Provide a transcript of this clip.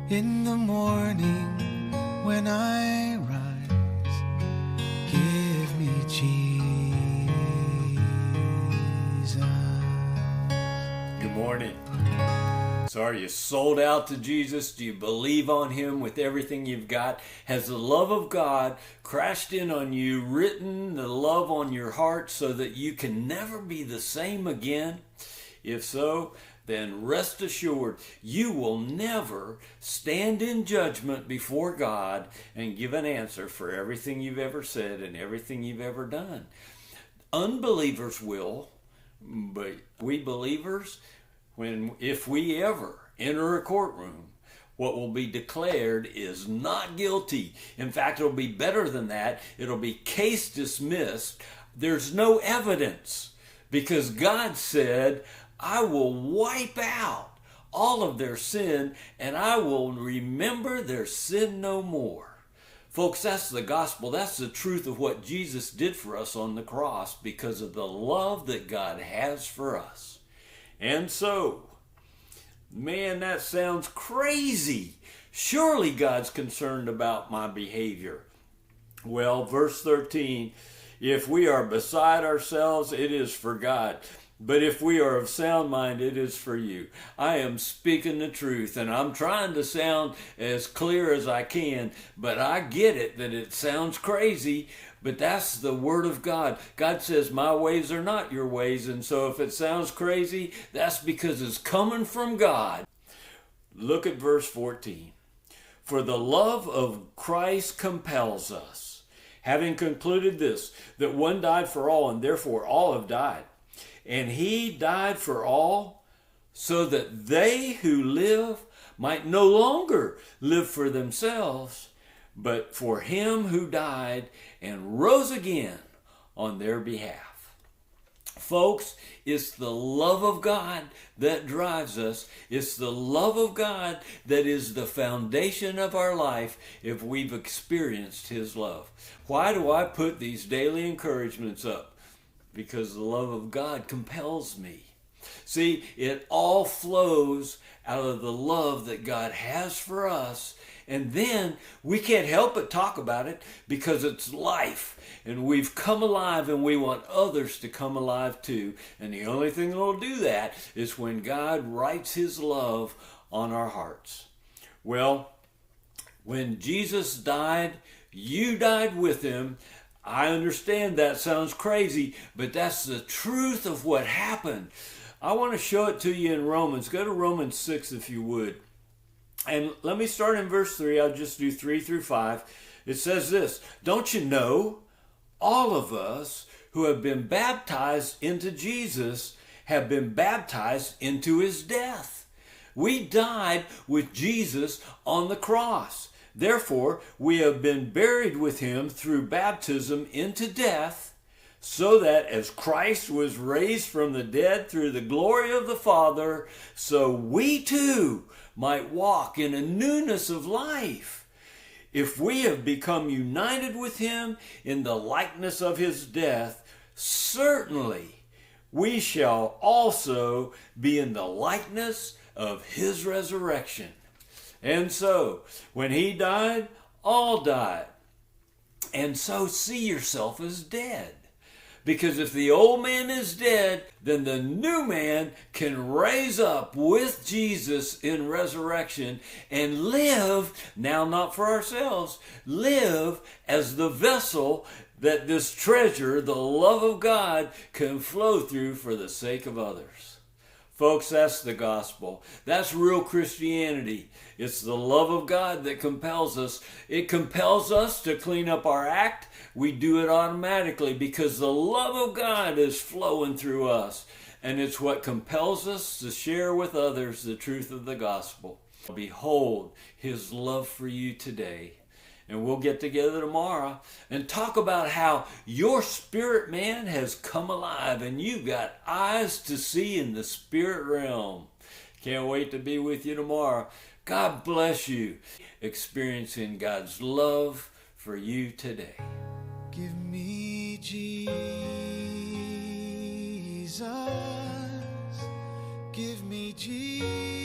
In the morning when I rise, give me Jesus. Good morning. So are you sold out to Jesus? Do you believe on Him with everything you've got? Has the love of God crashed in on you, written the love on your heart so that you can never be the same again? If so, then rest assured you will never stand in judgment before God and give an answer for everything you've ever said and everything you've ever done. Unbelievers will, but we believers, if we ever enter a courtroom, what will be declared is not guilty. In fact, it'll be better than that. It'll be case dismissed. There's no evidence because God said, I will wipe out all of their sin and I will remember their sin no more. Folks, that's the gospel. That's the truth of what Jesus did for us on the cross because of the love that God has for us. And so, man, that sounds crazy. Surely God's concerned about my behavior. Well, verse 13, if we are beside ourselves, it is for God. But if we are of sound mind, it is for you. I am speaking the truth, and I'm trying to sound as clear as I can, but I get it that it sounds crazy, but that's the Word of God. God says, my ways are not your ways, and so if it sounds crazy, that's because it's coming from God. Look at verse 14. For the love of Christ compels us, having concluded this, that one died for all, and therefore all have died. And He died for all, so that they who live might no longer live for themselves, but for Him who died and rose again on their behalf. Folks, it's the love of God that drives us. It's the love of God that is the foundation of our life if we've experienced His love. Why do I put these daily encouragements up? Because the love of God compels me. See, it all flows out of the love that God has for us. And then we can't help but talk about it because it's life. And we've come alive and we want others to come alive too. And the only thing that will do that is when God writes His love on our hearts. Well, when Jesus died, you died with Him. I understand that sounds crazy, but that's the truth of what happened. I want to show it to you in Romans. Go to Romans 6 if you would. And let me start in verse 3. I'll just do 3 through 5. It says this, don't you know, all of us who have been baptized into Jesus have been baptized into His death. We died with Jesus on the cross. Therefore, we have been buried with Him through baptism into death, so that as Christ was raised from the dead through the glory of the Father, so we too might walk in a newness of life. If we have become united with Him in the likeness of His death, certainly we shall also be in the likeness of His resurrection. And so, when He died, all died. And so see yourself as dead. Because if the old man is dead, then the new man can raise up with Jesus in resurrection and live, now not for ourselves, live as the vessel that this treasure, the love of God, can flow through for the sake of others. Folks, that's the gospel. That's real Christianity. It's the love of God that compels us. It compels us to clean up our act. We do it automatically because the love of God is flowing through us. And it's what compels us to share with others the truth of the gospel. Behold His love for you today. And we'll get together tomorrow and talk about how your spirit man has come alive and you've got eyes to see in the spirit realm. Can't wait to be with you tomorrow. God bless you. Experiencing God's love for you today. Give me Jesus. Give me Jesus.